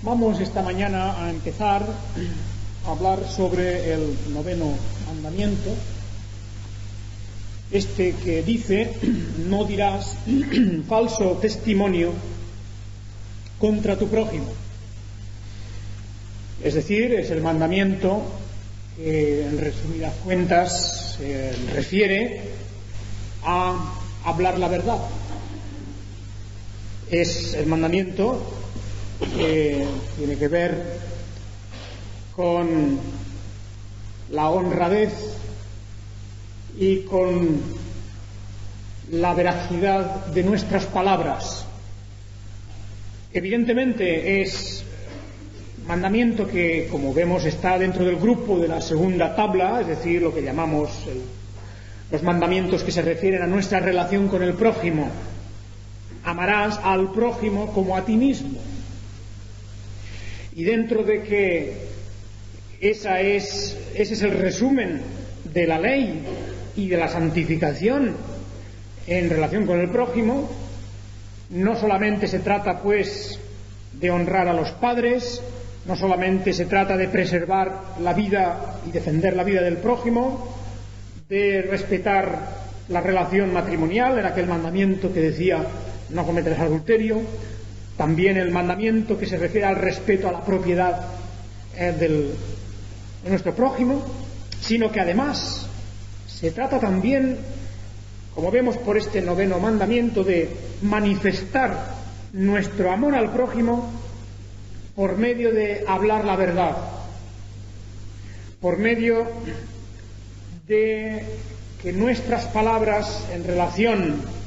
Vamos esta mañana a empezar a hablar sobre el 9º mandamiento, este que dice: no dirás falso testimonio contra tu prójimo. Es decir, es el mandamiento que, en resumidas cuentas, se refiere a hablar la verdad. Es el mandamiento que tiene que ver con la honradez y con la veracidad de nuestras palabras. Evidentemente es mandamiento que, como vemos, está dentro del grupo de la segunda tabla, es decir, lo que llamamos los mandamientos que se refieren a nuestra relación con el prójimo. Amarás al prójimo como a ti mismo. Y dentro de que ese es el resumen de la ley y de la santificación en relación con el prójimo, no solamente se trata, pues, de honrar a los padres, no solamente se trata de preservar la vida y defender la vida del prójimo, de respetar la relación matrimonial, en aquel mandamiento que decía no cometerás adulterio, también el mandamiento que se refiere al respeto a la propiedad de nuestro prójimo, sino que además se trata también, como vemos por este 9º mandamiento, de manifestar nuestro amor al prójimo por medio de hablar la verdad, por medio de que nuestras palabras en relación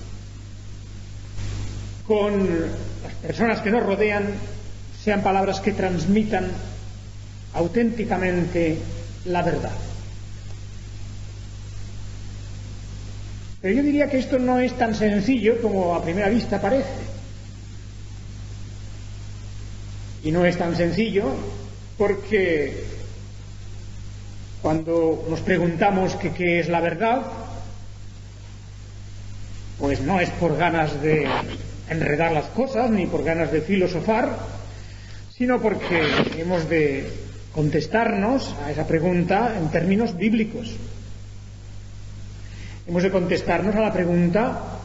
con las personas que nos rodean sean palabras que transmitan auténticamente la verdad. Pero yo diría que esto no es tan sencillo como a primera vista parece. Y no es tan sencillo porque cuando nos preguntamos qué es la verdad, pues no es por ganas de enredar las cosas ni por ganas de filosofar, sino porque hemos de contestarnos a esa pregunta en términos bíblicos. Hemos de contestarnos a la pregunta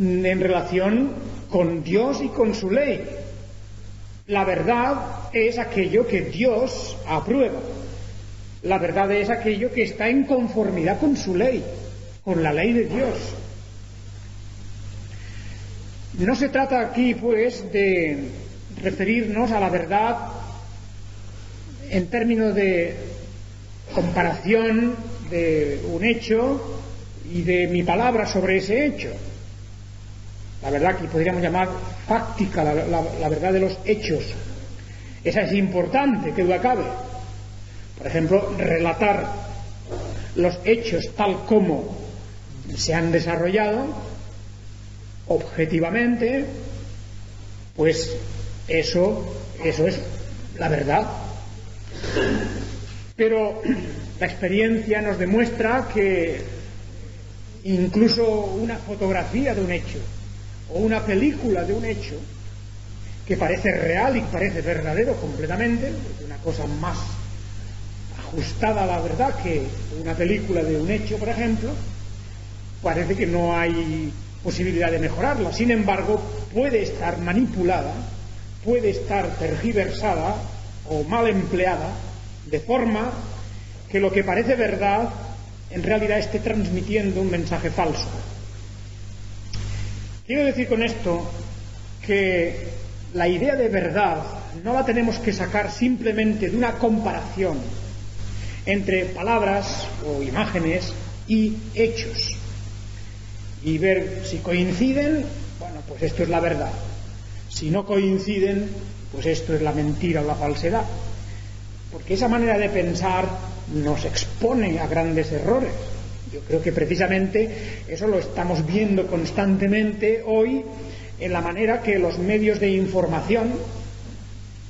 en relación con Dios y con su ley. La verdad es aquello que Dios aprueba. La verdad es aquello que está en conformidad con su ley, con la ley de Dios. No se trata aquí, pues, de referirnos a la verdad en términos de comparación de un hecho y de mi palabra sobre ese hecho. La verdad que podríamos llamar fáctica, la verdad de los hechos. Esa es importante, que duda cabe. Por ejemplo, relatar los hechos tal como se han desarrollado objetivamente, pues eso es la verdad. Pero la experiencia nos demuestra que incluso una fotografía de un hecho o una película de un hecho que parece real y parece verdadero completamente, una cosa más ajustada a la verdad que una película de un hecho, por ejemplo, parece que no hay posibilidad de mejorarla. Sin embargo, puede estar manipulada, puede estar tergiversada o mal empleada, de forma que lo que parece verdad en realidad esté transmitiendo un mensaje falso. Quiero decir con esto que la idea de verdad no la tenemos que sacar simplemente de una comparación entre palabras o imágenes y hechos y ver si coinciden. Bueno, pues esto es la verdad. Si no coinciden, pues esto es la mentira o la falsedad. Porque esa manera de pensar nos expone a grandes errores. Yo creo que precisamente eso lo estamos viendo constantemente hoy en la manera que los medios de información,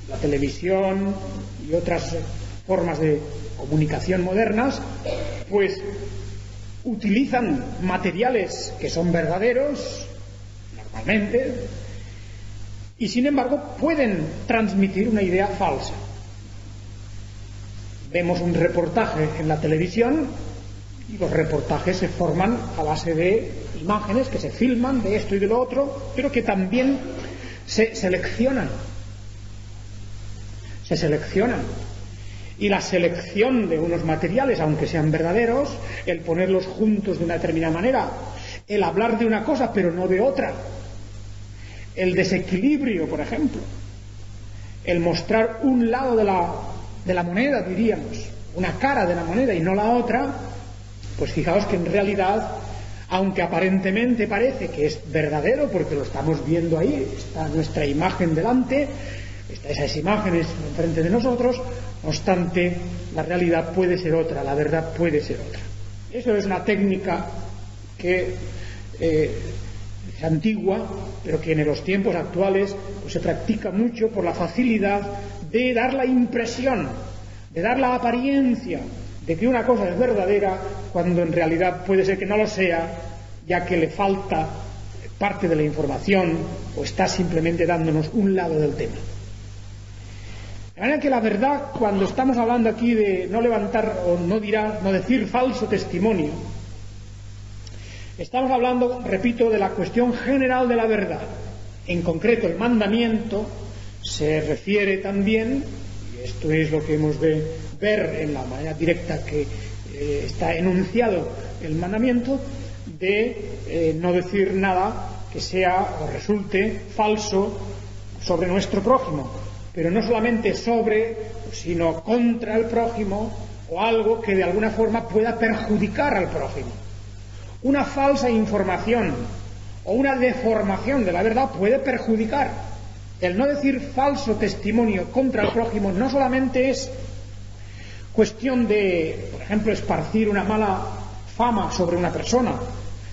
la televisión y otras formas de comunicación modernas, pues utilizan materiales que son verdaderos, normalmente, y sin embargo pueden transmitir una idea falsa. Vemos un reportaje en la televisión y los reportajes se forman a base de imágenes que se filman de esto y de lo otro, pero que también se seleccionan. Y la selección de unos materiales, aunque sean verdaderos, el ponerlos juntos de una determinada manera, el hablar de una cosa pero no de otra, el desequilibrio, por ejemplo, el mostrar un lado de la moneda, diríamos, una cara de la moneda y no la otra, pues fijaos que en realidad, aunque aparentemente parece que es verdadero porque lo estamos viendo ahí, está nuestra imagen delante, están esas imágenes enfrente de nosotros, no obstante, la realidad puede ser otra, la verdad puede ser otra. Eso es una técnica que es antigua, pero que en los tiempos actuales pues, se practica mucho por la facilidad de dar la impresión, de dar la apariencia de que una cosa es verdadera cuando en realidad puede ser que no lo sea, ya que le falta parte de la información o está simplemente dándonos un lado del tema. De manera que la verdad, cuando estamos hablando aquí de no levantar o no decir falso testimonio, estamos hablando, repito, de la cuestión general de la verdad. En concreto, el mandamiento se refiere también, y esto es lo que hemos de ver en la manera directa que está enunciado el mandamiento, de no decir nada que sea o resulte falso sobre nuestro prójimo, pero no solamente sobre, sino contra el prójimo o algo que de alguna forma pueda perjudicar al prójimo. Una falsa información o una deformación de la verdad puede perjudicar. El no decir falso testimonio contra el prójimo no solamente es cuestión de, por ejemplo, esparcir una mala fama sobre una persona,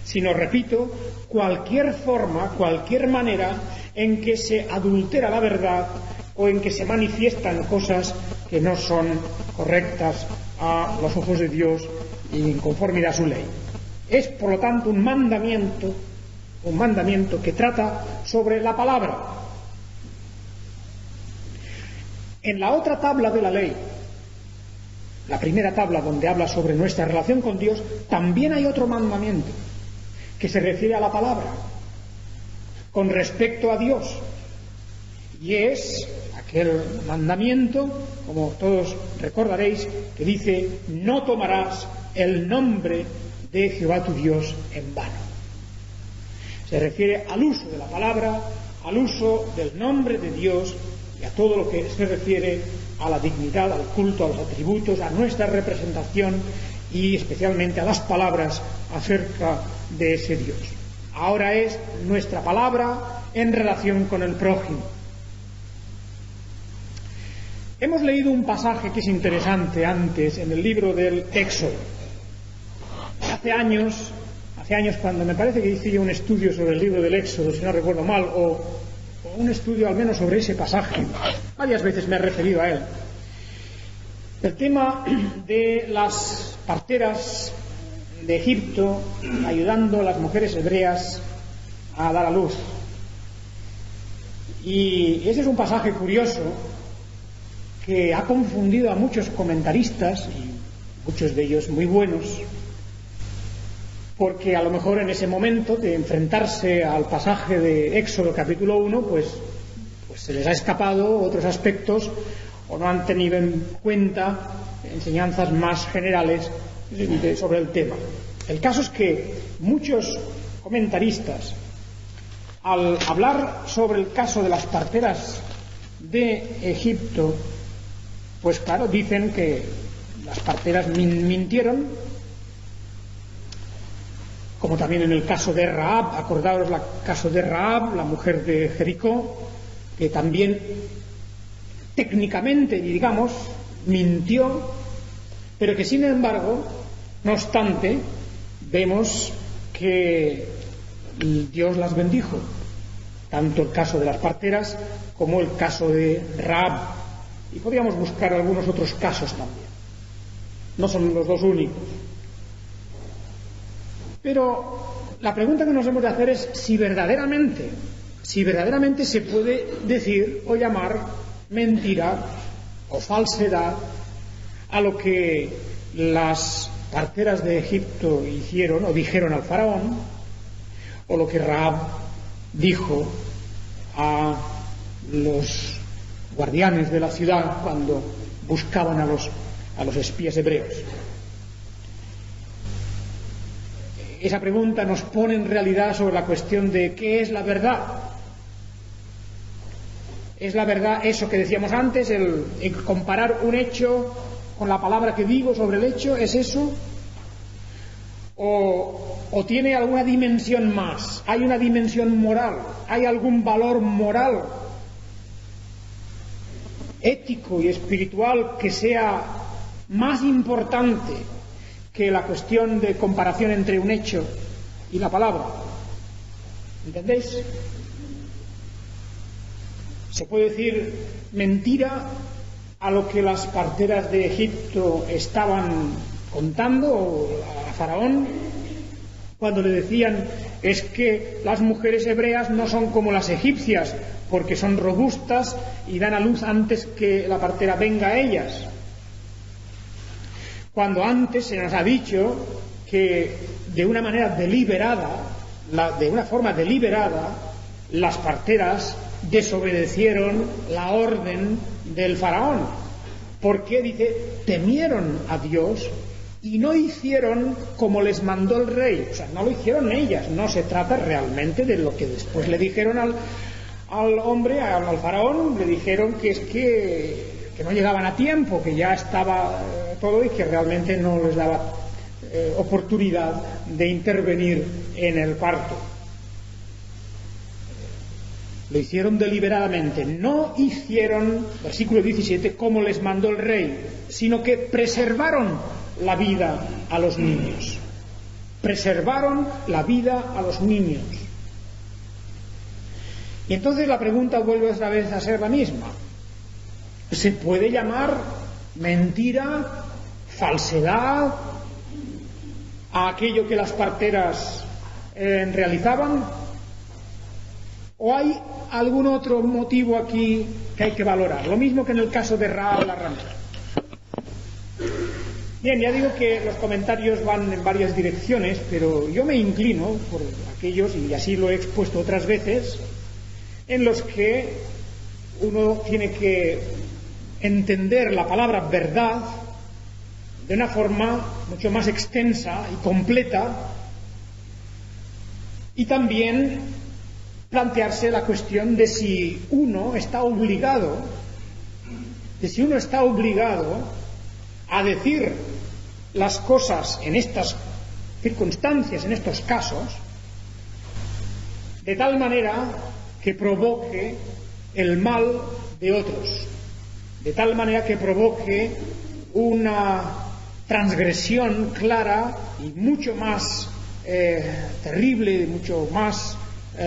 sino, repito, cualquier forma, cualquier manera en que se adultera la verdad o en que se manifiestan cosas que no son correctas a los ojos de Dios y en conformidad a su ley. Es, por lo tanto, un mandamiento que trata sobre la palabra. En la otra tabla de la ley, la primera tabla donde habla sobre nuestra relación con Dios, también hay otro mandamiento que se refiere a la palabra con respecto a Dios, y es aquel mandamiento, como todos recordaréis, que dice: no tomarás el nombre de Jehová tu Dios en vano. Se refiere al uso de la palabra, al uso del nombre de Dios y a todo lo que se refiere a la dignidad, al culto, a los atributos, a nuestra representación y especialmente a las palabras acerca de ese Dios. Ahora es nuestra palabra en relación con el prójimo. Hemos leído un pasaje que es interesante antes en el libro del Éxodo. Hace años cuando me parece que hice yo un estudio sobre el libro del Éxodo, si no recuerdo mal, o un estudio al menos sobre ese pasaje, varias veces me he referido a él. El tema de las parteras de Egipto ayudando a las mujeres hebreas a dar a luz. Y ese es un pasaje curioso que ha confundido a muchos comentaristas, y muchos de ellos muy buenos, porque a lo mejor en ese momento de enfrentarse al pasaje de Éxodo capítulo 1, pues se les ha escapado otros aspectos o no han tenido en cuenta enseñanzas más generales sobre el tema. El caso es que muchos comentaristas, al hablar sobre el caso de las parteras de Egipto, pues claro, dicen que las parteras mintieron, como también en el caso de Rahab. Acordaos el caso de Rahab, la mujer de Jericó, que también técnicamente, digamos, mintió, pero que sin embargo, no obstante, vemos que Dios las bendijo, tanto el caso de las parteras como el caso de Rahab, y podríamos buscar algunos otros casos también, no son los dos únicos. Pero la pregunta que nos hemos de hacer es si verdaderamente si verdaderamente se puede decir o llamar mentira o falsedad a lo que las parteras de Egipto hicieron o dijeron al faraón, o lo que Rahab dijo a los guardianes de la ciudad cuando buscaban a los espías hebreos. Esa pregunta nos pone en realidad sobre la cuestión de ¿qué es la verdad? ¿Es la verdad eso que decíamos antes, el comparar un hecho con la palabra que digo sobre el hecho? ¿Es eso? ¿O tiene alguna dimensión más? ¿Hay una dimensión moral? ¿Hay algún valor moral, ético y espiritual que sea más importante que la cuestión de comparación entre un hecho y la palabra? ¿Entendéis? Se puede decir mentira a lo que las parteras de Egipto estaban contando a Faraón cuando le decían: es que las mujeres hebreas no son como las egipcias porque son robustas y dan a luz antes que la partera venga a ellas. Cuando antes se nos ha dicho que de una manera deliberada, de una forma deliberada, las parteras desobedecieron la orden del faraón, porque dice, temieron a Dios y no hicieron como les mandó el rey. O sea, no lo hicieron ellas. No se trata realmente de lo que después le dijeron al hombre, al faraón. Le dijeron que es que no llegaban a tiempo, que ya estaba todo y que realmente no les daba oportunidad de intervenir en el parto. Lo hicieron deliberadamente. No hicieron, versículo 17, como les mandó el rey, sino que preservaron la vida a los niños. Preservaron la vida a los niños. Y entonces la pregunta vuelve otra vez a ser la misma. ¿Se puede llamar mentira, falsedad a aquello que las parteras realizaban? ¿O hay algún otro motivo aquí que hay que valorar? Lo mismo que en el caso de Rahab la ramera. Bien, ya digo que los comentarios van en varias direcciones, pero yo me inclino por aquellos, y así lo he expuesto otras veces, en los que uno tiene que entender la palabra verdad de una forma mucho más extensa y completa, y también plantearse la cuestión de si uno está obligado a decir las cosas en estas circunstancias, en estos casos, de tal manera que provoque el mal de otros, de tal manera que provoque una transgresión clara y mucho más terrible, mucho más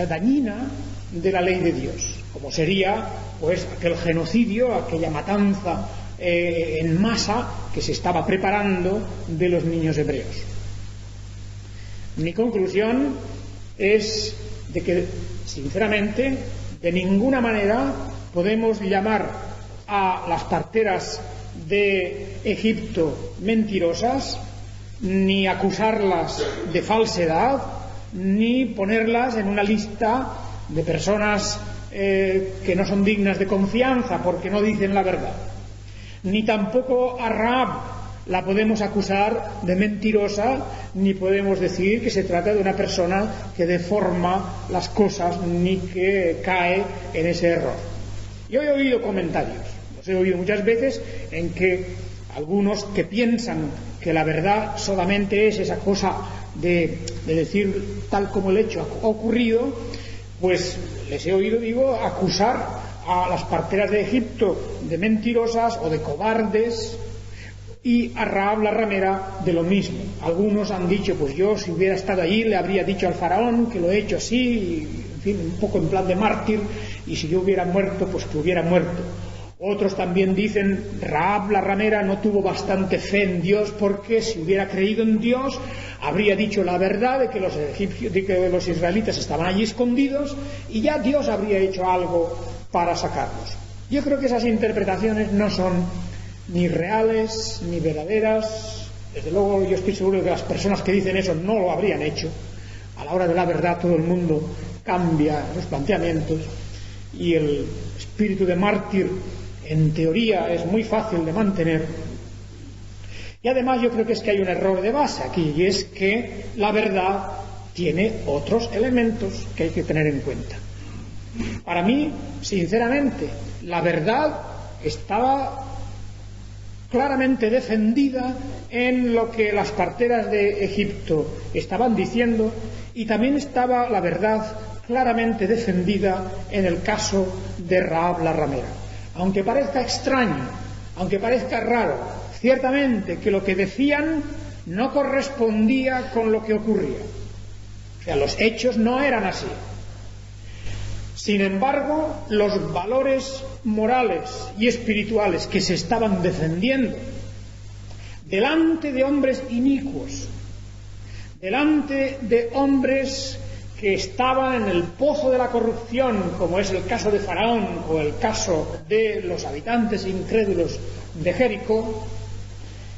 dañina de la ley de Dios, como sería pues aquel genocidio, aquella matanza en masa que se estaba preparando de los niños hebreos. Mi conclusión es de que, sinceramente, de ninguna manera podemos llamar a las parteras de Egipto mentirosas, ni acusarlas de falsedad, ni ponerlas en una lista de personas que no son dignas de confianza porque no dicen la verdad. Ni tampoco a Rahab la podemos acusar de mentirosa, ni podemos decir que se trata de una persona que deforma las cosas ni que cae en ese error. Yo he oído comentarios, los he oído muchas veces, en que algunos que piensan que la verdad solamente es esa cosa de decir tal como el hecho ha ocurrido, pues les he oído, acusar a las parteras de Egipto de mentirosas o de cobardes, y a Rahab la ramera de lo mismo. Algunos han dicho, pues yo si hubiera estado allí le habría dicho al faraón que lo he hecho así, y, en fin, un poco en plan de mártir, y si yo hubiera muerto, pues que hubiera muerto. Otros también dicen, Rahab la ramera no tuvo bastante fe en Dios porque si hubiera creído en Dios habría dicho la verdad de que los egipcios, de que los israelitas estaban allí escondidos y ya Dios habría hecho algo para sacarlos. Yo creo que esas interpretaciones no son ni reales ni verdaderas. Desde luego yo estoy seguro de que las personas que dicen eso no lo habrían hecho. A la hora de la verdad todo el mundo cambia los planteamientos y el espíritu de mártir en teoría es muy fácil de mantener. Y además yo creo que es que hay un error de base aquí, y es que la verdad tiene otros elementos que hay que tener en cuenta. Para mí, sinceramente, la verdad estaba claramente defendida en lo que las parteras de Egipto estaban diciendo, y también estaba la verdad claramente defendida en el caso de Rahab la ramera. Aunque parezca extraño, aunque parezca raro, ciertamente que lo que decían no correspondía con lo que ocurría. O sea, los hechos no eran así. Sin embargo, los valores morales y espirituales que se estaban defendiendo delante de hombres inicuos, delante de hombres que estaban en el pozo de la corrupción, como es el caso de Faraón o el caso de los habitantes incrédulos de Jericó,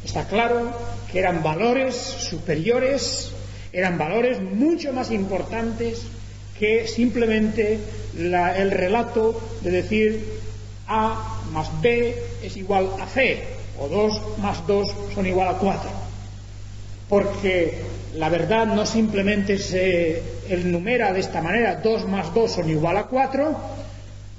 está claro que eran valores superiores, eran valores mucho más importantes que simplemente el relato de decir A más B es igual a C, o 2 más 2 son igual a 4. Porque la verdad no simplemente se enumera de esta manera, 2 más 2 son igual a 4,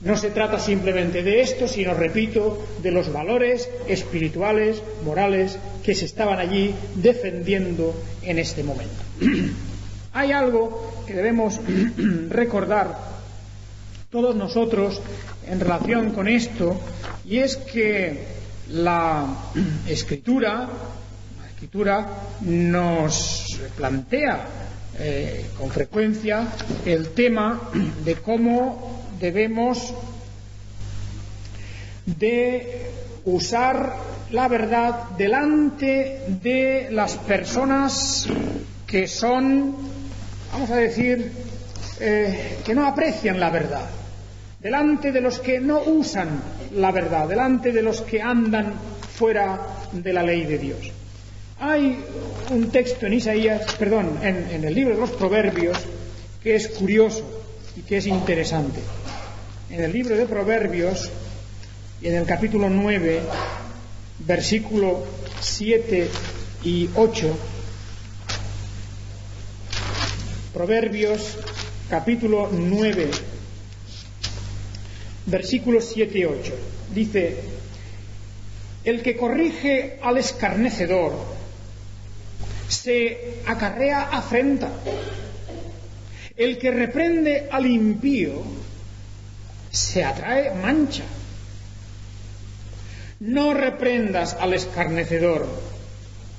no se trata simplemente de esto, sino, repito, de los valores espirituales, morales, que se estaban allí defendiendo en este momento. Hay algo que debemos recordar todos nosotros en relación con esto, y es que la Escritura nos plantea con frecuencia el tema de cómo debemos de usar la verdad delante de las personas que son, vamos a decir, que no aprecian la verdad, delante de los que no usan la verdad, delante de los que andan fuera de la ley de Dios. Hay un texto en en el libro de los Proverbios, que es curioso y que es interesante. En el libro de Proverbios, y en el capítulo 9, versículo 7 y 8, Proverbios, capítulo 9, versículos 7 y 8, dice: el que corrige al escarnecedor se acarrea afrenta. El que reprende al impío se atrae mancha. No reprendas al escarnecedor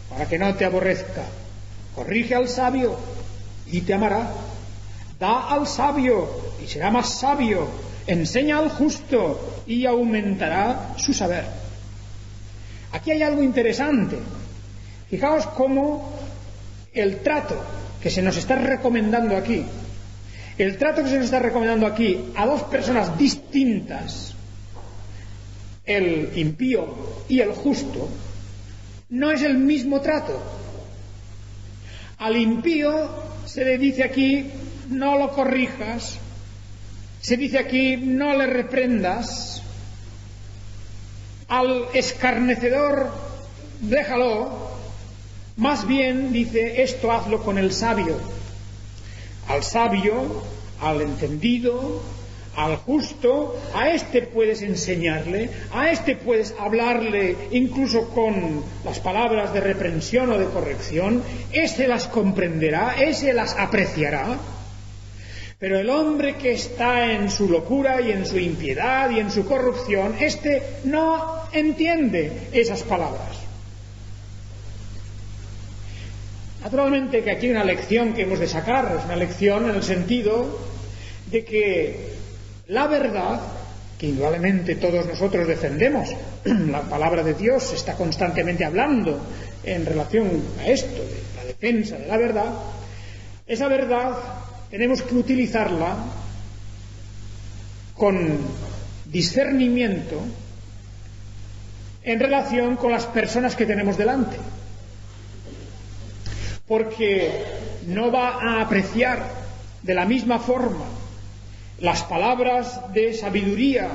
para que no te aborrezca. Corrige al sabio y te amará. Da al sabio y será más sabio. Enseña al justo y aumentará su saber. Aquí hay algo interesante. Fijaos cómo el trato que se nos está recomendando aquí, a dos personas distintas, el impío y el justo, no es el mismo trato. Al impío se le dice aquí: no lo corrijas, se dice aquí: no le reprendas. Al escarnecedor, déjalo. Más bien dice: esto hazlo con el sabio. Al sabio, al entendido, al justo, a este puedes enseñarle, a este puedes hablarle incluso con las palabras de reprensión o de corrección, ese las comprenderá, ese las apreciará. Pero el hombre que está en su locura y en su impiedad y en su corrupción, este no entiende esas palabras. Naturalmente que aquí hay una lección que hemos de sacar, es una lección en el sentido de que la verdad que indudablemente todos nosotros defendemos. La palabra de Dios está constantemente hablando en relación a esto, de la defensa de la verdad. Esa verdad tenemos que utilizarla con discernimiento en relación con las personas que tenemos delante, porque no va a apreciar de la misma forma las palabras de sabiduría,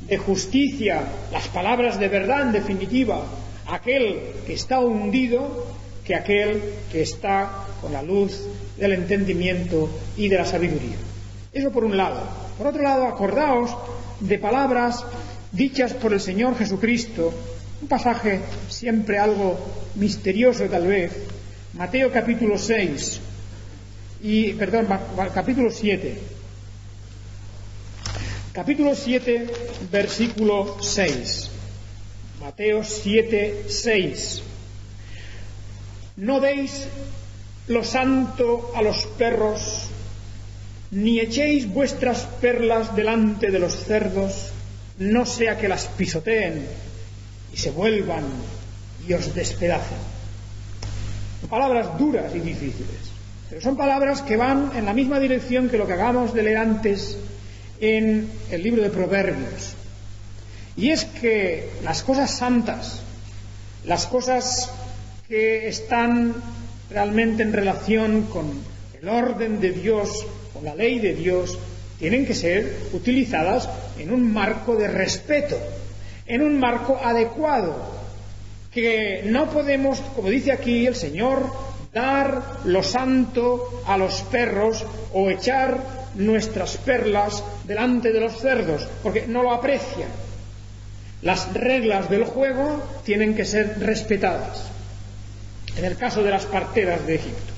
de justicia, las palabras de verdad, en definitiva, aquel que está hundido que aquel que está con la luz del entendimiento y de la sabiduría. Eso por un lado. Por otro lado, acordaos de palabras dichas por el Señor Jesucristo, un pasaje siempre algo misterioso tal vez, Mateo capítulo 7. Capítulo 7, versículo 6. Mateo 7, 6. No deis lo santo a los perros, ni echéis vuestras perlas delante de los cerdos, no sea que las pisoteen y se vuelvan y os despedacen. Son palabras duras y difíciles, pero son palabras que van en la misma dirección que lo que acabamos de leer antes en el libro de Proverbios. Y es que las cosas santas, las cosas que están realmente en relación con el orden de Dios, con la ley de Dios, tienen que ser utilizadas en un marco de respeto, en un marco adecuado, que no podemos, como dice aquí el Señor, dar lo santo a los perros o echar nuestras perlas delante de los cerdos, porque no lo aprecian. Las reglas del juego tienen que ser respetadas. En el caso de las parteras de Egipto,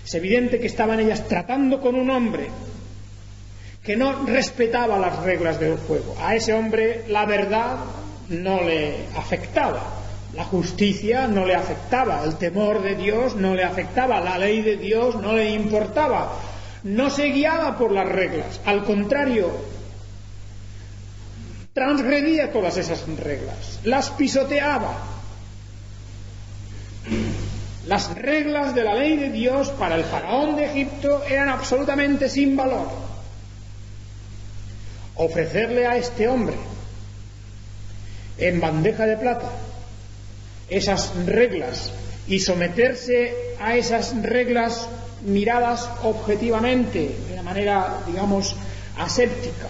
es evidente que estaban ellas tratando con un hombre que no respetaba las reglas del juego. A ese hombre la verdad no le afectaba, la justicia no le afectaba, el temor de Dios no le afectaba, la ley de Dios no le importaba, no se guiaba por las reglas, al contrario, transgredía todas esas reglas, las pisoteaba. Las reglas de la ley de Dios para el faraón de Egipto eran absolutamente sin valor. Ofrecerle a este hombre en bandeja de plata esas reglas y someterse a esas reglas miradas objetivamente, de una manera, digamos, aséptica,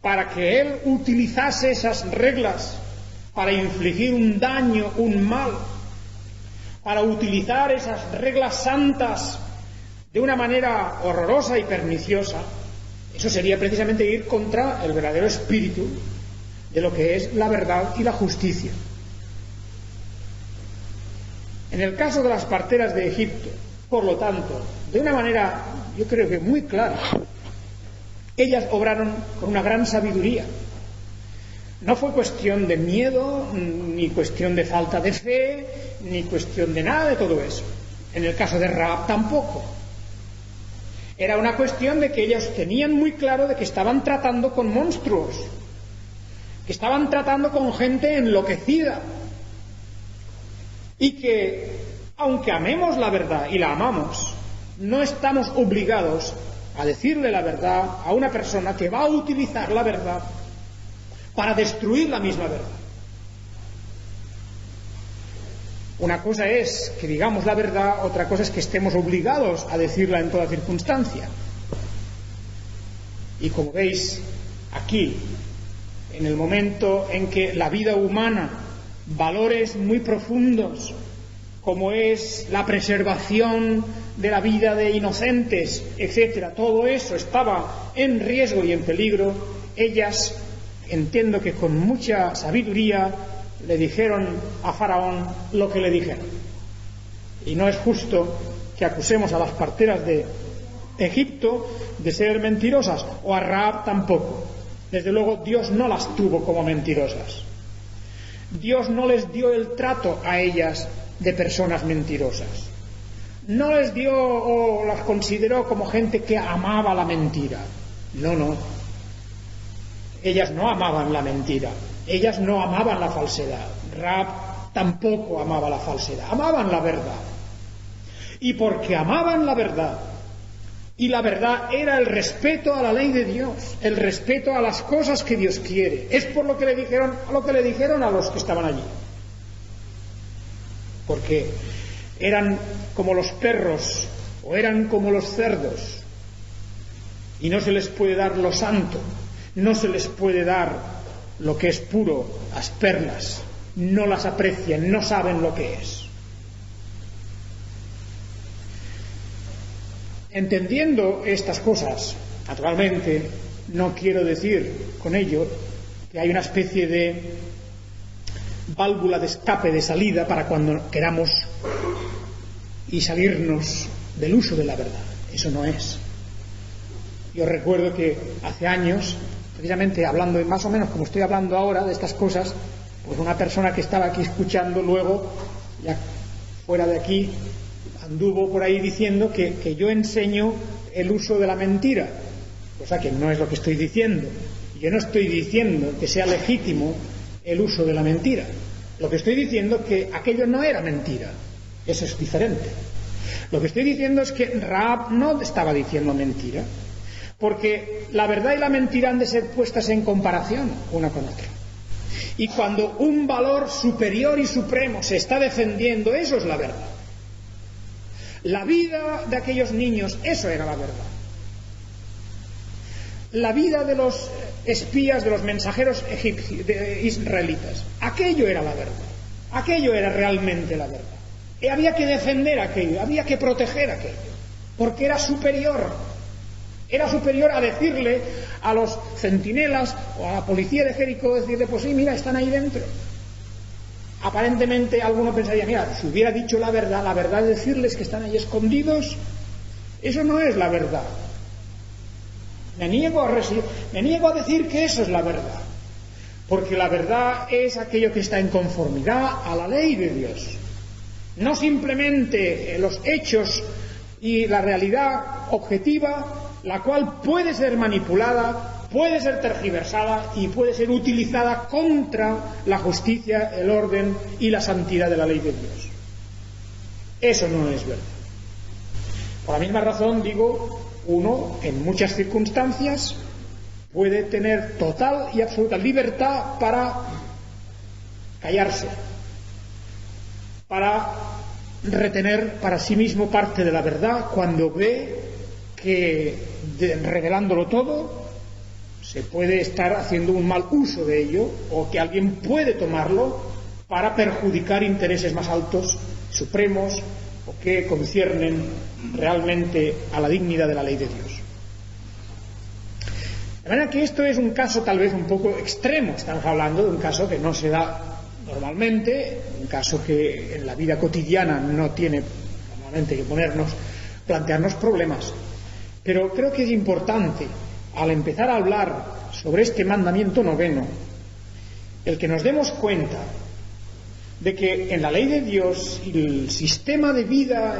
para que él utilizase esas reglas para infligir un daño, un mal, para utilizar esas reglas santas de una manera horrorosa y perniciosa, eso sería precisamente ir contra el verdadero espíritu de lo que es la verdad y la justicia. En el caso de las parteras de Egipto, por lo tanto, de una manera, yo creo que muy clara, ellas obraron con una gran sabiduría. No fue cuestión de miedo, ni cuestión de falta de fe, ni cuestión de nada de todo eso. En el caso de Rahab tampoco. Era una cuestión de que ellos tenían muy claro de que estaban tratando con monstruos, que estaban tratando con gente enloquecida, y que, aunque amemos la verdad y la amamos, no estamos obligados a decirle la verdad a una persona que va a utilizar la verdad para destruir la misma verdad. Una cosa es que digamos la verdad, otra cosa es que estemos obligados a decirla en toda circunstancia. Y como veis aquí, en el momento en que la vida humana, valores muy profundos, como es la preservación de la vida de inocentes, etcétera, todo eso estaba en riesgo y en peligro, ellas, entiendo que con mucha sabiduría, le dijeron a Faraón lo que le dijeron. Y no es justo que acusemos a las parteras de Egipto de ser mentirosas, o a Rahab tampoco. Desde luego Dios no las tuvo como mentirosas. Dios no les dio el trato a ellas de personas mentirosas. No les dio o las consideró como gente que amaba la mentira. No, no. ellas no amaban la mentira, ellas no amaban la falsedad. Rahab tampoco amaba la falsedad, amaban la verdad. Y porque amaban la verdad, y la verdad era el respeto a la ley de Dios, el respeto a las cosas que Dios quiere, es por lo que le dijeron a los que estaban allí. Porque eran como los perros o eran como los cerdos, y no se les puede dar lo santo, no se les puede dar lo que es puro, las perlas, no las aprecian, no saben lo que es. Entendiendo estas cosas, naturalmente, no quiero decir con ello que hay una especie de válvula de escape, de salida, para cuando queramos y salirnos del uso de la verdad. Eso no es. Yo recuerdo que hace años, precisamente hablando más o menos como estoy hablando ahora de estas cosas, pues una persona que estaba aquí escuchando luego, ya fuera de aquí, anduvo por ahí diciendo que yo enseño el uso de la mentira, cosa que no es lo que estoy diciendo. Yo no estoy diciendo que sea legítimo el uso de la mentira. Lo que estoy diciendo es que aquello no era mentira. Eso es diferente. Lo que estoy diciendo es que Rahab no estaba diciendo mentira, porque la verdad y la mentira han de ser puestas en comparación una con otra. Y cuando un valor superior y supremo se está defendiendo, eso es la verdad. La vida de aquellos niños, eso era la verdad. La vida de los espías, de los mensajeros israelitas, aquello era la verdad. Aquello era realmente la verdad. Y había que defender aquello, había que proteger aquello, porque era superior. Era superior a decirle a los centinelas o a la policía de Jericó, decirle, pues sí, mira, están ahí dentro. Aparentemente alguno pensaría, mira, si hubiera dicho la verdad es decirles que están ahí escondidos, eso no es la verdad. Me niego a decir que eso es la verdad, porque la verdad es aquello que está en conformidad a la ley de Dios, no simplemente los hechos y la realidad objetiva, la cual puede ser manipulada, puede ser tergiversada y puede ser utilizada contra la justicia, el orden y la santidad de la ley de Dios. Eso no es verdad. Por la misma razón digo, uno en muchas circunstancias puede tener total y absoluta libertad para callarse, para retener para sí mismo parte de la verdad cuando ve que revelándolo todo se puede estar haciendo un mal uso de ello, o que alguien puede tomarlo para perjudicar intereses más altos, supremos, o que conciernen realmente a la dignidad de la ley de Dios. De manera que esto es un caso tal vez un poco extremo. Estamos hablando de un caso que no se da normalmente, un caso que en la vida cotidiana no tiene normalmente que plantearnos problemas. Pero creo que es importante, al empezar a hablar sobre este mandamiento noveno, el que nos demos cuenta de que en la ley de Dios y el sistema de vida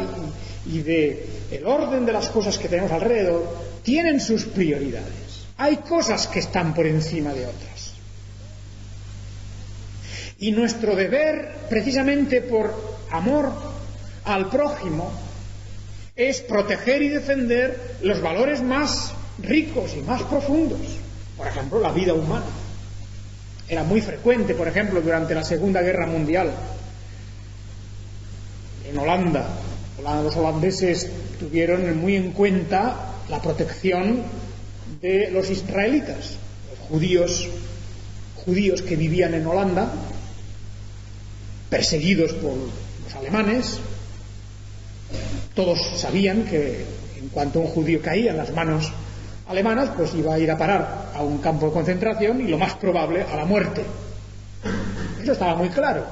y de el orden de las cosas que tenemos alrededor tienen sus prioridades. Hay cosas que están por encima de otras. Y nuestro deber, precisamente por amor al prójimo, es proteger y defender los valores más ricos y más profundos. Por ejemplo, la vida humana. Era muy frecuente, por ejemplo, durante la Segunda Guerra Mundial. En Holanda, los holandeses tuvieron muy en cuenta la protección de los israelitas, los judíos que vivían en Holanda, perseguidos por los alemanes. Todos sabían que en cuanto un judío caía en las manos alemanas, pues iba a ir a parar a un campo de concentración y lo más probable a la muerte. Eso estaba muy claro.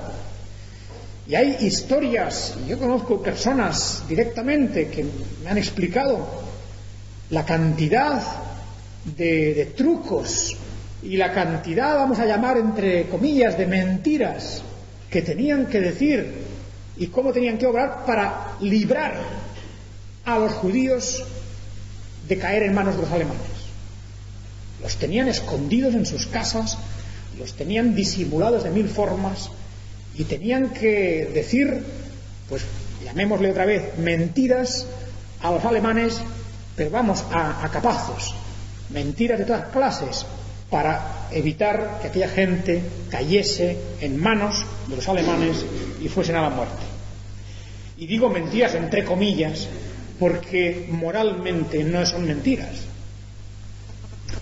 Y hay historias, y yo conozco personas directamente que me han explicado la cantidad de trucos y la cantidad, vamos a llamar entre comillas, de mentiras que tenían que decir y cómo tenían que obrar para librar a los judíos de caer en manos de los alemanes. Los tenían escondidos en sus casas, los tenían disimulados de mil formas y tenían que decir, pues llamémosle otra vez, mentiras a los alemanes, pero vamos, a capazos, mentiras de todas clases, para evitar que aquella gente cayese en manos de los alemanes y fuesen a la muerte. Y digo mentiras entre comillas, porque moralmente no son mentiras.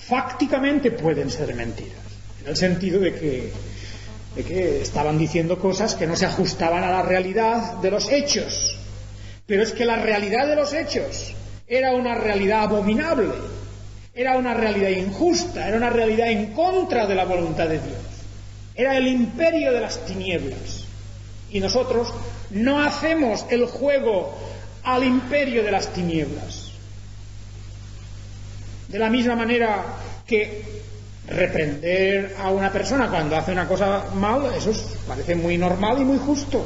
Fácticamente pueden ser mentiras, en el sentido de que estaban diciendo cosas que no se ajustaban a la realidad de los hechos. Pero es que la realidad de los hechos era una realidad abominable, era una realidad injusta, era una realidad en contra de la voluntad de Dios. Era el imperio de las tinieblas. Y nosotros no hacemos el juego al imperio de las tinieblas. De la misma manera que reprender a una persona cuando hace una cosa mal, eso parece muy normal y muy justo.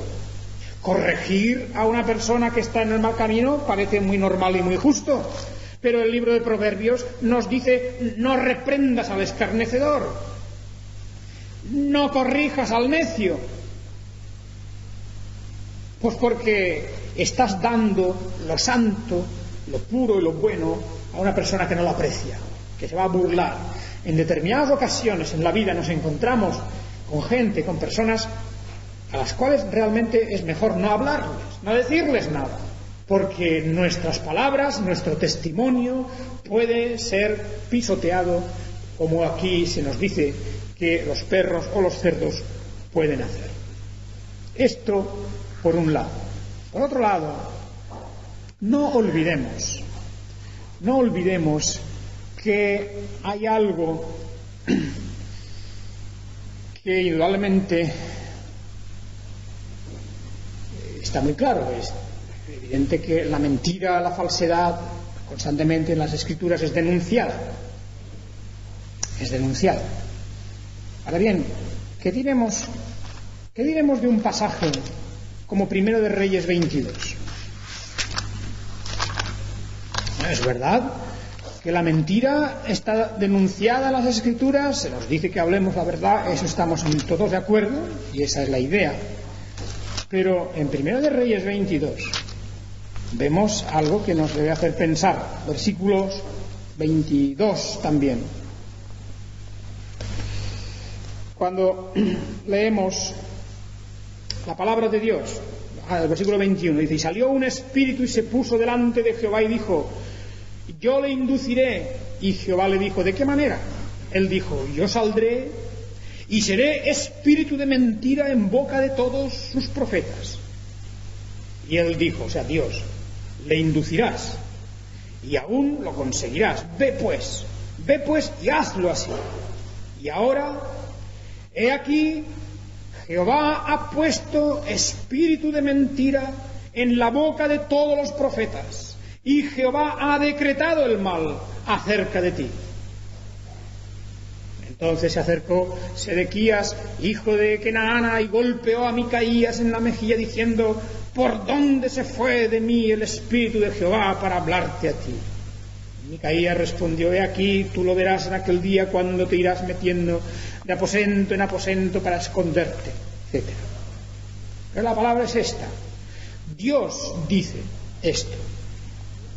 Corregir a una persona que está en el mal camino parece muy normal y muy justo. Pero el libro de Proverbios nos dice: no reprendas al escarnecedor, no corrijas al necio. Pues porque estás dando lo santo, lo puro y lo bueno a una persona que no lo aprecia, que se va a burlar. En determinadas ocasiones en la vida nos encontramos con gente, con personas a las cuales realmente es mejor no hablarles, no decirles nada, porque nuestras palabras, nuestro testimonio puede ser pisoteado, como aquí se nos dice que los perros o los cerdos pueden hacer. Esto por un lado. Por otro lado, no olvidemos que hay algo que indudablemente está muy claro. Es evidente que la mentira, la falsedad, constantemente en las Escrituras es denunciada. Es denunciada. Ahora bien, ¿qué diremos de un pasaje como Primero de Reyes 22? Es verdad que la mentira está denunciada en las Escrituras, se nos dice que hablemos la verdad, eso estamos todos de acuerdo, y esa es la idea. Pero en Primero de Reyes 22 vemos algo que nos debe hacer pensar. Versículos 22 también. Cuando leemos la palabra de Dios, el versículo 21 dice: y salió un espíritu y se puso delante de Jehová y dijo: yo le induciré. Y Jehová le dijo: ¿de qué manera? Él dijo: yo saldré y seré espíritu de mentira en boca de todos sus profetas. Y él dijo, o sea, Dios, le inducirás y aún lo conseguirás. Ve pues y hazlo así. Y ahora, he aquí, Jehová ha puesto espíritu de mentira en la boca de todos los profetas, y Jehová ha decretado el mal acerca de ti. Entonces se acercó Sedequías, hijo de Kenaana, y golpeó a Micaías en la mejilla, diciendo: ¿por dónde se fue de mí el espíritu de Jehová para hablarte a ti? Y Micaías respondió: he aquí, tú lo verás en aquel día, cuando te irás metiendo de aposento en aposento para esconderte, etc. Pero la palabra es esta. Dios dice esto.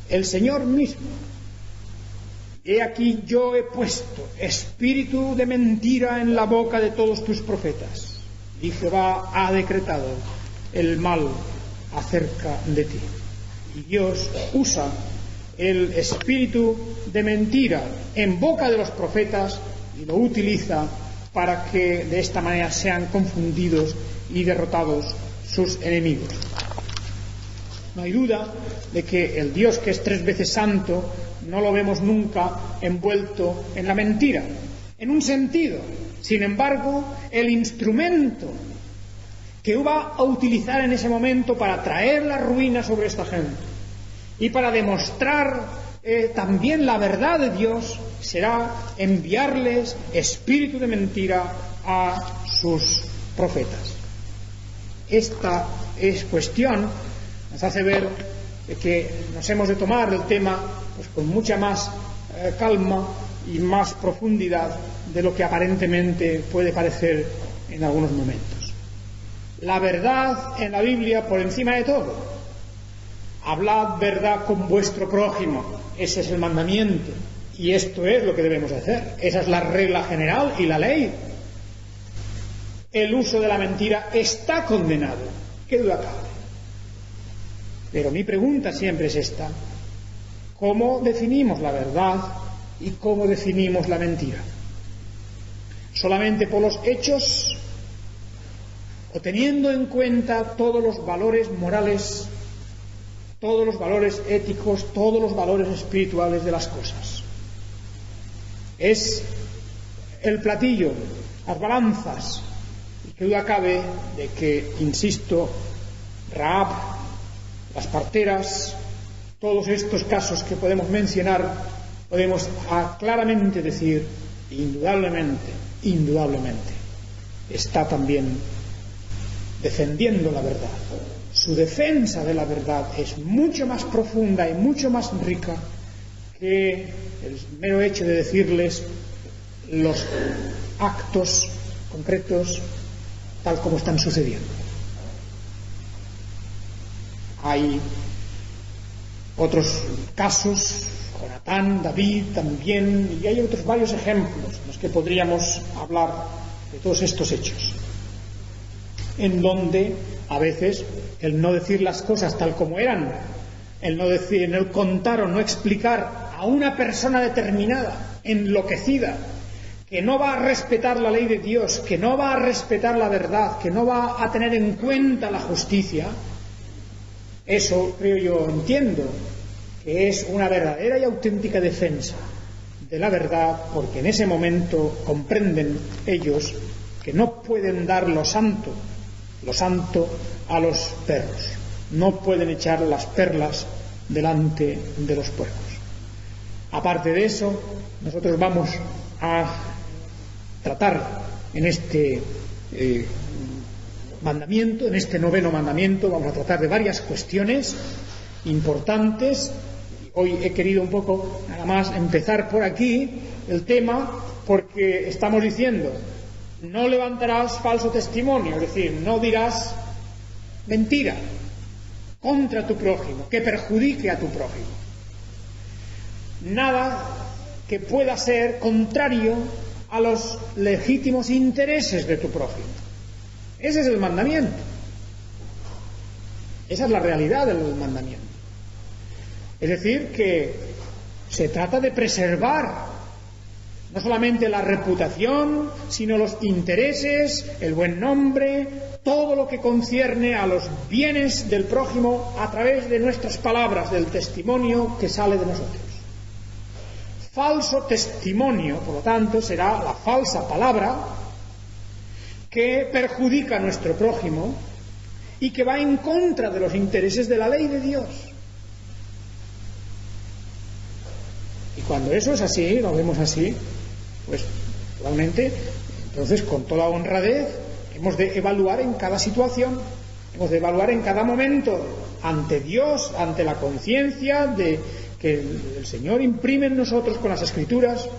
El Señor mismo: he aquí, yo he puesto espíritu de mentira en la boca de todos tus profetas, y Jehová ha decretado el mal acerca de ti. Y Dios usa el espíritu de mentira en boca de los profetas y lo utiliza para que de esta manera sean confundidos y derrotados sus enemigos. No hay duda de que el Dios, que es 3 veces santo, no lo vemos nunca envuelto en la mentira, en un sentido. Sin embargo, el instrumento que va a utilizar en ese momento para traer la ruina sobre esta gente y para demostrar también la verdad de Dios será enviarles espíritu de mentira a sus profetas. Esta es cuestión, nos hace ver que nos hemos de tomar el tema pues con mucha más calma y más profundidad de lo que aparentemente puede parecer en algunos momentos. La verdad en la Biblia por encima de todo. Hablad verdad con vuestro prójimo. Ese es el mandamiento. Y esto es lo que debemos hacer. Esa es la regla general y la ley. El uso de la mentira está condenado. ¿Qué duda cabe? Pero mi pregunta siempre es esta: ¿cómo definimos la verdad y cómo definimos la mentira? ¿Solamente por los hechos o teniendo en cuenta todos los valores morales, todos los valores éticos, todos los valores espirituales de las cosas? Es el platillo, las balanzas, y qué duda cabe de que, insisto, Rahab, las parteras, todos estos casos que podemos mencionar, podemos claramente decir, indudablemente, está también defendiendo la verdad. Su defensa de la verdad es mucho más profunda y mucho más rica que el mero hecho de decirles los actos concretos tal como están sucediendo. Hay otros casos, Jonatán, David también, y hay otros varios ejemplos en los que podríamos hablar de todos estos hechos, en donde a veces el no decir las cosas tal como eran, el no decir, el contar o no explicar a una persona determinada, enloquecida, que no va a respetar la ley de Dios, que no va a respetar la verdad, que no va a tener en cuenta la justicia, eso, creo yo, entiendo que es una verdadera y auténtica defensa de la verdad, porque en ese momento comprenden ellos que no pueden dar lo santo a los perros, no pueden echar las perlas delante de los puercos. Aparte de eso, nosotros vamos a tratar en este mandamiento, en este 9º mandamiento, vamos a tratar de varias cuestiones importantes. Hoy he querido un poco, nada más, empezar por aquí el tema, porque estamos diciendo: no levantarás falso testimonio, es decir, no dirás mentira contra tu prójimo, que perjudique a tu prójimo. Nada que pueda ser contrario a los legítimos intereses de tu prójimo. Ese es el mandamiento. Esa es la realidad del mandamiento. Es decir, que se trata de preservar no solamente la reputación, sino los intereses, el buen nombre, todo lo que concierne a los bienes del prójimo a través de nuestras palabras, del testimonio que sale de nosotros. Falso testimonio, por lo tanto, será la falsa palabra que perjudica a nuestro prójimo y que va en contra de los intereses de la ley de Dios. Y cuando eso es así, lo vemos así, pues realmente, entonces, con toda honradez, hemos de evaluar en cada situación, hemos de evaluar en cada momento, ante Dios, ante la conciencia de que el Señor imprime en nosotros con las Escrituras,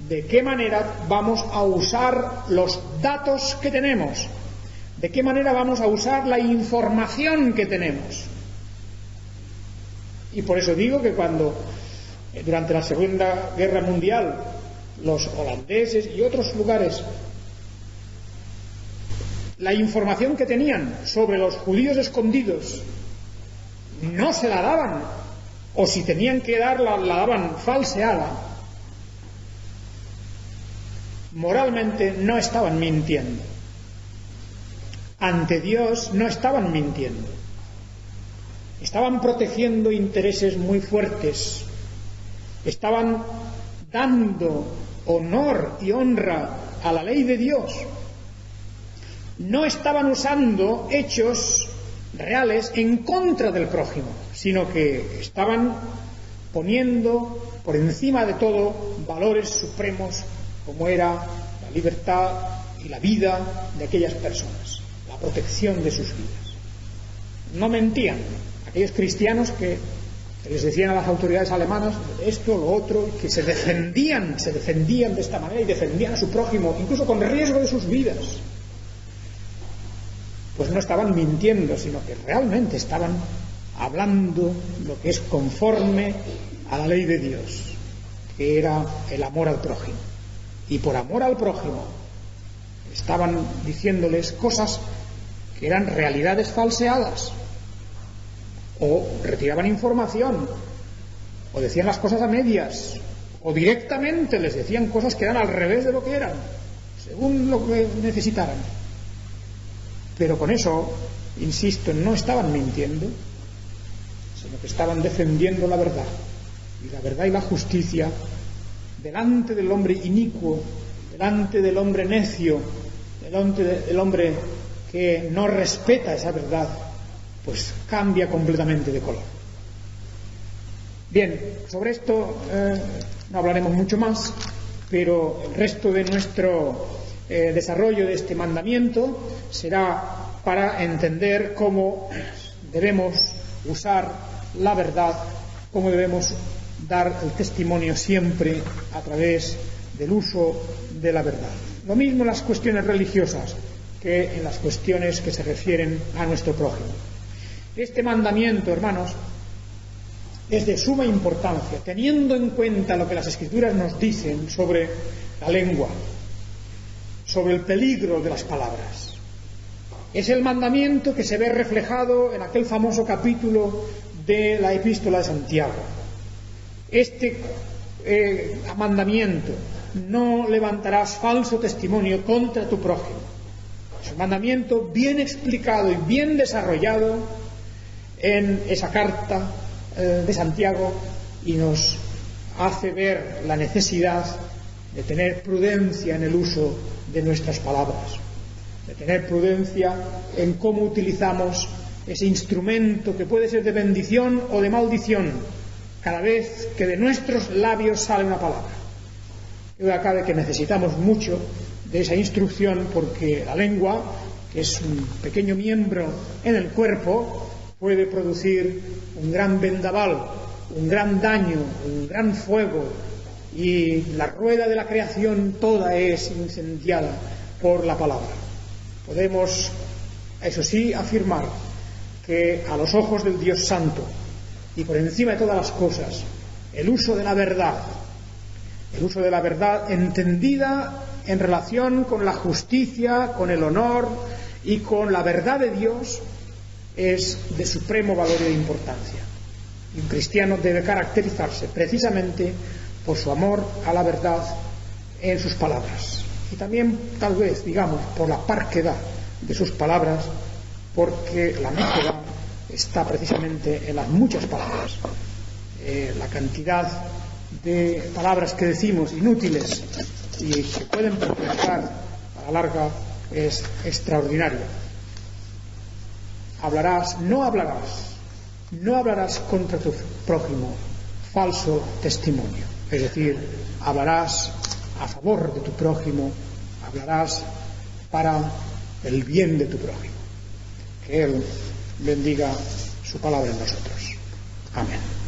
de qué manera vamos a usar los datos que tenemos, de qué manera vamos a usar la información que tenemos. Y por eso digo que cuando, durante la Segunda Guerra Mundial, los holandeses y otros lugares, la información que tenían sobre los judíos escondidos no se la daban, o si tenían que darla, la daban falseada, moralmente no estaban mintiendo. Ante Dios no estaban mintiendo. Estaban protegiendo intereses muy fuertes. Estaban dando honor y honra a la ley de Dios. No estaban usando hechos reales en contra del prójimo, sino que estaban poniendo por encima de todo valores supremos como era la libertad y la vida de aquellas personas, la protección de sus vidas. No mentían aquellos cristianos que Les decían a las autoridades alemanas esto, lo otro, que se defendían de esta manera y defendían a su prójimo, incluso con riesgo de sus vidas. Pues no estaban mintiendo, sino que realmente estaban hablando lo que es conforme a la ley de Dios, que era el amor al prójimo. Y por amor al prójimo estaban diciéndoles cosas que eran realidades falseadas, o retiraban información, o decían las cosas a medias, o directamente les decían cosas que eran al revés de lo que eran, según lo que necesitaran. Pero con eso, insisto, no estaban mintiendo, sino que estaban defendiendo la verdad. Y la verdad y la justicia delante del hombre inicuo, delante del hombre necio, delante del hombre que no respeta esa verdad, pues cambia completamente de color. Bien, sobre esto no hablaremos mucho más, pero el resto de nuestro desarrollo de este mandamiento será para entender cómo debemos usar la verdad, cómo debemos dar el testimonio siempre a través del uso de la verdad. Lo mismo en las cuestiones religiosas que en las cuestiones que se refieren a nuestro prójimo. Este mandamiento, hermanos, es de suma importancia, teniendo en cuenta lo que las Escrituras nos dicen sobre la lengua, sobre el peligro de las palabras. Es el mandamiento que se ve reflejado en aquel famoso capítulo de la Epístola de Santiago. Este mandamiento: no levantarás falso testimonio contra tu prójimo. Es un mandamiento bien explicado y bien desarrollado en esa carta de Santiago, y nos hace ver la necesidad de tener prudencia en el uso de nuestras palabras, de tener prudencia en cómo utilizamos ese instrumento que puede ser de bendición o de maldición cada vez que de nuestros labios sale una palabra. Duda cabe que necesitamos mucho de esa instrucción, porque la lengua, que es un pequeño miembro en el cuerpo, puede producir un gran vendaval, un gran daño, un gran fuego, y la rueda de la creación toda es incendiada por la palabra. Podemos, eso sí, afirmar que a los ojos del Dios Santo, y por encima de todas las cosas, el uso de la verdad entendida en relación con la justicia, con el honor y con la verdad de Dios, es de supremo valor y de importancia. Y un cristiano debe caracterizarse precisamente por su amor a la verdad en sus palabras, y también, tal vez, digamos, por la parquedad de sus palabras, porque la necedad está precisamente en las muchas palabras. La cantidad de palabras que decimos inútiles y que pueden perjudicar a la larga es extraordinaria. No hablarás contra tu prójimo falso testimonio, es decir, hablarás a favor de tu prójimo, hablarás para el bien de tu prójimo. Que Él bendiga su palabra en nosotros. Amén.